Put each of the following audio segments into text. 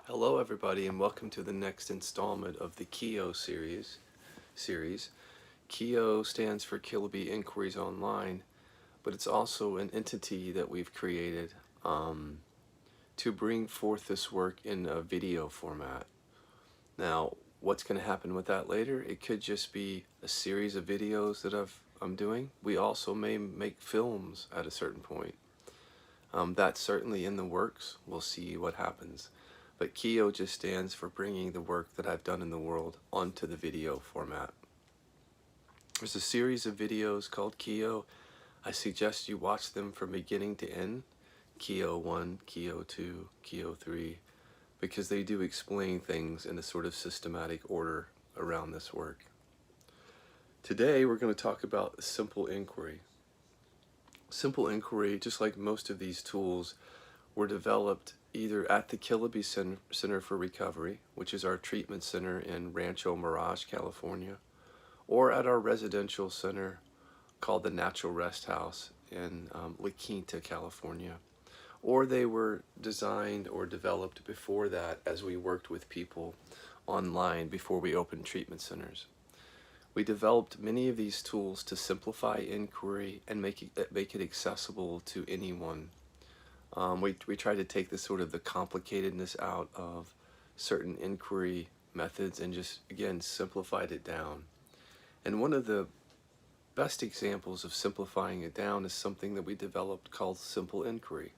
Hello everybody and welcome to the next installment of the KIO series. KIO stands for Kiloby Inquiries Online, but it's also an entity that we've created to bring forth this work in a video format. Now, what's going to happen with that later? It could just be a series of videos that I'm doing. We also may make films at a certain point. That's certainly in the works. We'll see what happens. But KIO just stands for bringing the work that I've done in the world onto the video format. There's a series of videos called KIO. I suggest you watch them from beginning to end. KIO 1, KIO 2, KIO 3, because they do explain things in a sort of systematic order around this work. Today we're going to talk about simple inquiry. Simple inquiry, just like most of these tools, were developed either at the Kiloby Center for Recovery, which is our treatment center in Rancho Mirage, California, or at our residential center called the Natural Rest House in La Quinta, California. Or they were designed or developed before that as we worked with people online before we opened treatment centers. We developed many of these tools to simplify inquiry and make it accessible to anyone. We try to take the sort of the complicatedness out of certain inquiry methods and just, again, simplified it down. And one of the best examples of simplifying it down is something that we developed called simple inquiry.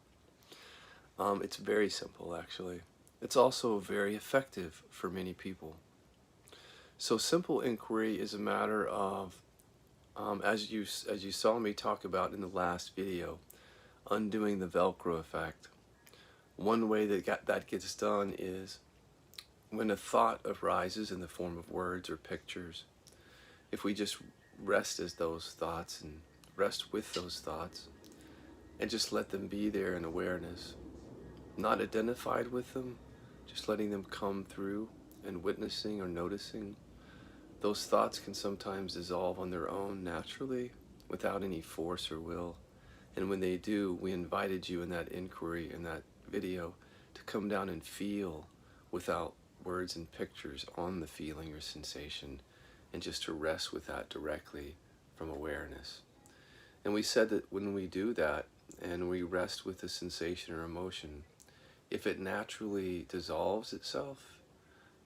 It's very simple, actually. It's also very effective for many people. So simple inquiry is a matter of, as you saw me talk about in the last video, undoing the Velcro effect. One way that gets done is when a thought arises in the form of words or pictures, if we just rest as those thoughts and rest with those thoughts and just let them be there in awareness, not identified with them, just letting them come through and witnessing or noticing, those thoughts can sometimes dissolve on their own naturally without any force or will. And when they do, we invited you in that inquiry, in that video, to come down and feel without words and pictures on the feeling or sensation, and just to rest with that directly from awareness. And we said that when we do that, and we rest with the sensation or emotion, if it naturally dissolves itself,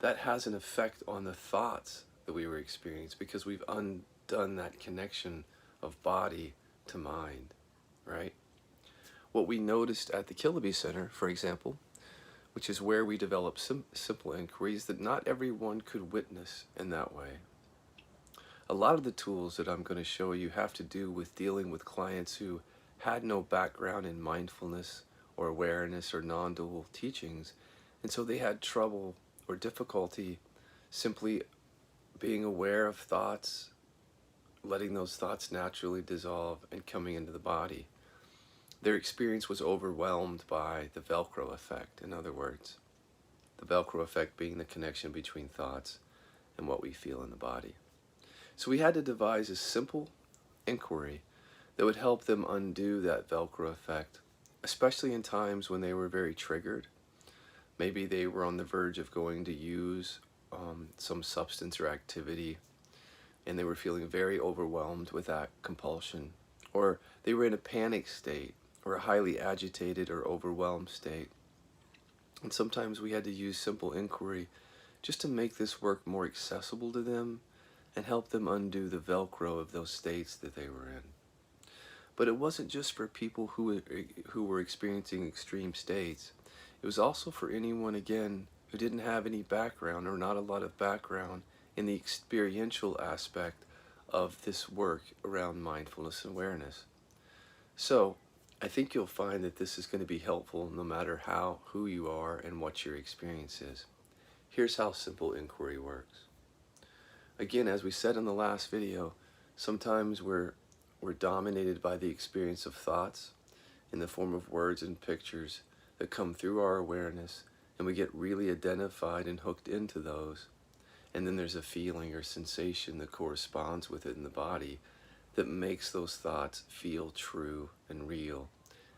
that has an effect on the thoughts that we were experiencing, because we've undone that connection of body to mind. Right? What we noticed at the Kiloby Center, for example, which is where we develop simple inquiries, that not everyone could witness in that way. A lot of the tools that I'm going to show you have to do with dealing with clients who had no background in mindfulness or awareness or non-dual teachings, and so they had trouble or difficulty simply being aware of thoughts, letting those thoughts naturally dissolve and coming into the body. Their experience was overwhelmed by the Velcro effect, in other words. The Velcro effect being the connection between thoughts and what we feel in the body. So we had to devise a simple inquiry that would help them undo that Velcro effect, especially in times when they were very triggered. Maybe they were on the verge of going to use some substance or activity, and they were feeling very overwhelmed with that compulsion. Or they were in a panic state, or a highly agitated or overwhelmed state. And sometimes we had to use simple inquiry just to make this work more accessible to them and help them undo the Velcro of those states that they were in. But it wasn't just for people who were experiencing extreme states. It was also for anyone, again, who didn't have any background or not a lot of background in the experiential aspect of this work around mindfulness and awareness. So I think you'll find that this is going to be helpful no matter who you are and what your experience is. Here's how simple inquiry works. Again, as we said in the last video, sometimes we're dominated by the experience of thoughts in the form of words and pictures that come through our awareness, and we get really identified and hooked into those. And then there's a feeling or sensation that corresponds with it in the body that makes those thoughts feel true and real,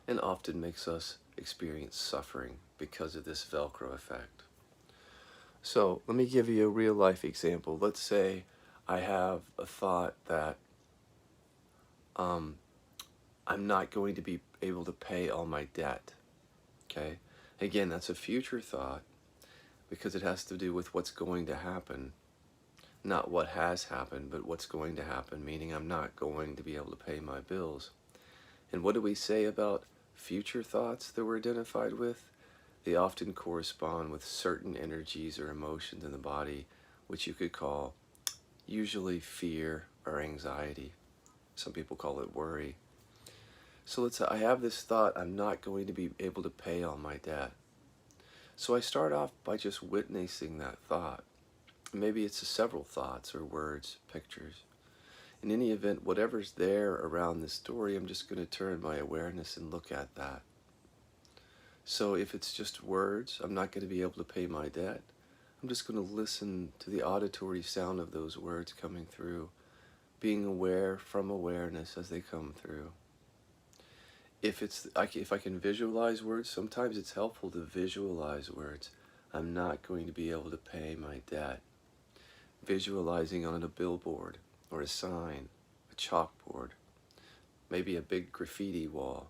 and often makes us experience suffering because of this Velcro effect. So let me give you a real life example. Let's say I have a thought that um, I'm not going to be able to pay all my debt. Okay? Again, that's a future thought because it has to do with what's going to happen. Not what has happened, but what's going to happen, meaning I'm not going to be able to pay my bills. And what do we say about future thoughts that we're identified with? They often correspond with certain energies or emotions in the body, which you could call usually fear or anxiety. Some people call it worry. So let's say I have this thought, I'm not going to be able to pay all my debt. So I start off by just witnessing that thought. Maybe it's several thoughts or words, pictures. In any event, whatever's there around this story, I'm just going to turn my awareness and look at that. So if it's just words, I'm not going to be able to pay my debt. I'm just going to listen to the auditory sound of those words coming through, being aware from awareness as they come through. If I can visualize words, sometimes it's helpful to visualize words. I'm not going to be able to pay my debt. Visualizing on a billboard or a sign, a chalkboard, maybe a big graffiti wall.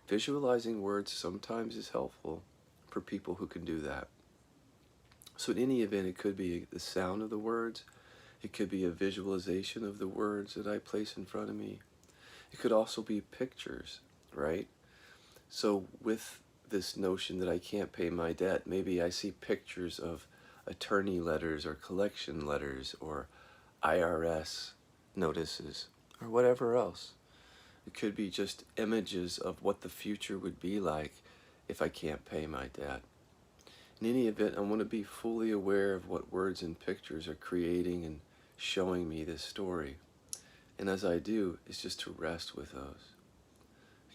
Visualizing words sometimes is helpful for people who can do that. So in any event, it could be the sound of the words. It could be a visualization of the words that I place in front of me. It could also be pictures, right? So with this notion that I can't pay my debt, maybe I see pictures of attorney letters or collection letters or IRS notices or whatever else. It could be just images of what the future would be like if I can't pay my debt. In any event, I want to be fully aware of what words and pictures are creating and showing me this story. And as I do, it's just to rest with those.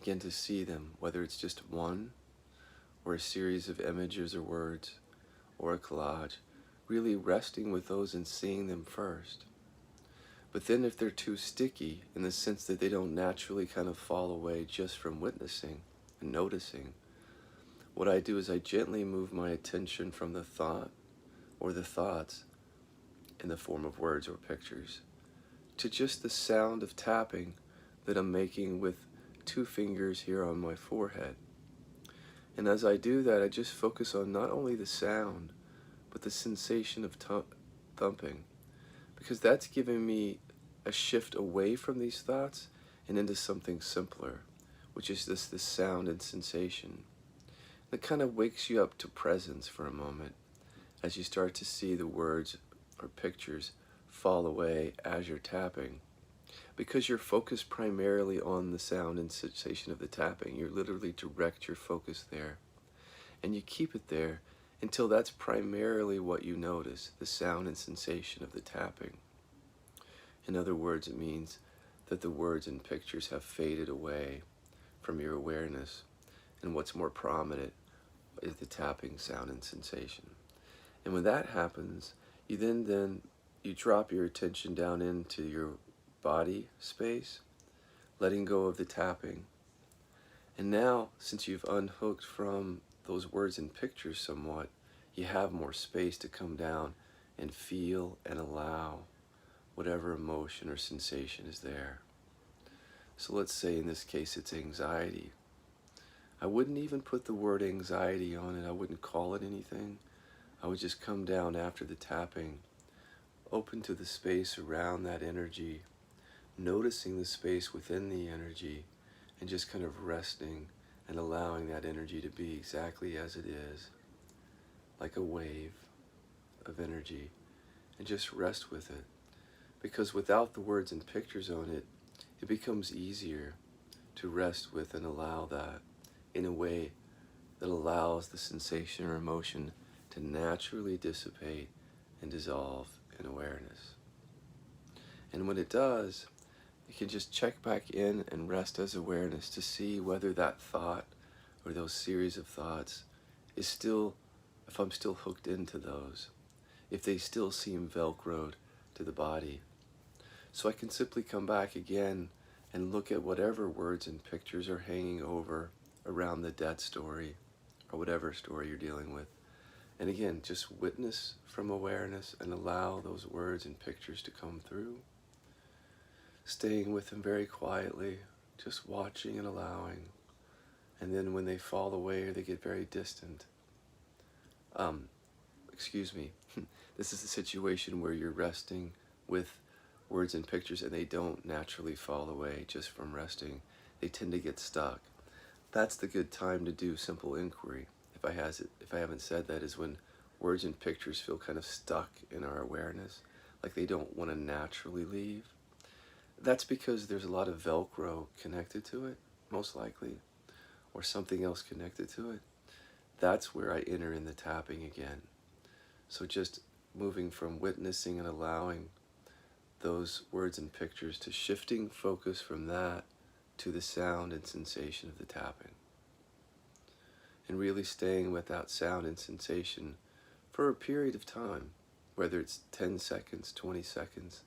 Again, to see them, whether it's just one or a series of images or words or a collage, really resting with those and seeing them first. But then if they're too sticky, in the sense that they don't naturally kind of fall away just from witnessing and noticing, what I do is I gently move my attention from the thought or the thoughts in the form of words or pictures to just the sound of tapping that I'm making with 2 fingers here on my forehead. And as I do that, I just focus on not only the sound, but the sensation of thumping. Because that's giving me a shift away from these thoughts and into something simpler, which is this sound and sensation. It kind of wakes you up to presence for a moment as you start to see the words or pictures fall away as you're tapping. Because you're focused primarily on the sound and sensation of the tapping, you literally direct your focus there. And you keep it there until that's primarily what you notice, the sound and sensation of the tapping. In other words, it means that the words and pictures have faded away from your awareness, and what's more prominent is the tapping sound and sensation. And when that happens, you then you drop your attention down into your body space, letting go of the tapping. And now, since you've unhooked from those words and pictures somewhat, you have more space to come down and feel and allow whatever emotion or sensation is there. So let's say in this case it's anxiety. I wouldn't even put the word anxiety on it. I wouldn't call it anything. I would just come down after the tapping, open to the space around that energy, noticing the space within the energy, and just kind of resting and allowing that energy to be exactly as it is, like a wave of energy, and just rest with it. Because without the words and pictures on it, it becomes easier to rest with and allow that in a way that allows the sensation or emotion to naturally dissipate and dissolve in awareness. And when it does, you can just check back in and rest as awareness to see whether that thought or those series of thoughts is still, if I'm still hooked into those, if they still seem Velcroed to the body. So I can simply come back again and look at whatever words and pictures are hanging over around the debt story or whatever story you're dealing with, And again, just witness from awareness and allow those words and pictures to come through. Staying with them very quietly, just watching and allowing. And then when they fall away or they get very distant, excuse me, this is a situation where you're resting with words and pictures and they don't naturally fall away just from resting. They tend to get stuck. That's the good time to do simple inquiry. If I haven't said that, is when words and pictures feel kind of stuck in our awareness, like they don't want to naturally leave. That's because there's a lot of Velcro connected to it, most likely, or something else connected to it. That's where I enter in the tapping again. So just moving from witnessing and allowing those words and pictures to shifting focus from that to the sound and sensation of the tapping. And really staying with that sound and sensation for a period of time, whether it's 10 seconds, 20 seconds,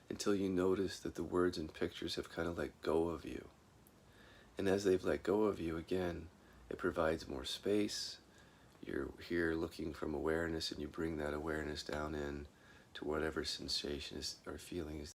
until you notice that the words and pictures have kind of let go of you. And as they've let go of you again, it provides more space. You're here looking from awareness, and you bring that awareness down in to whatever sensation is, or feeling is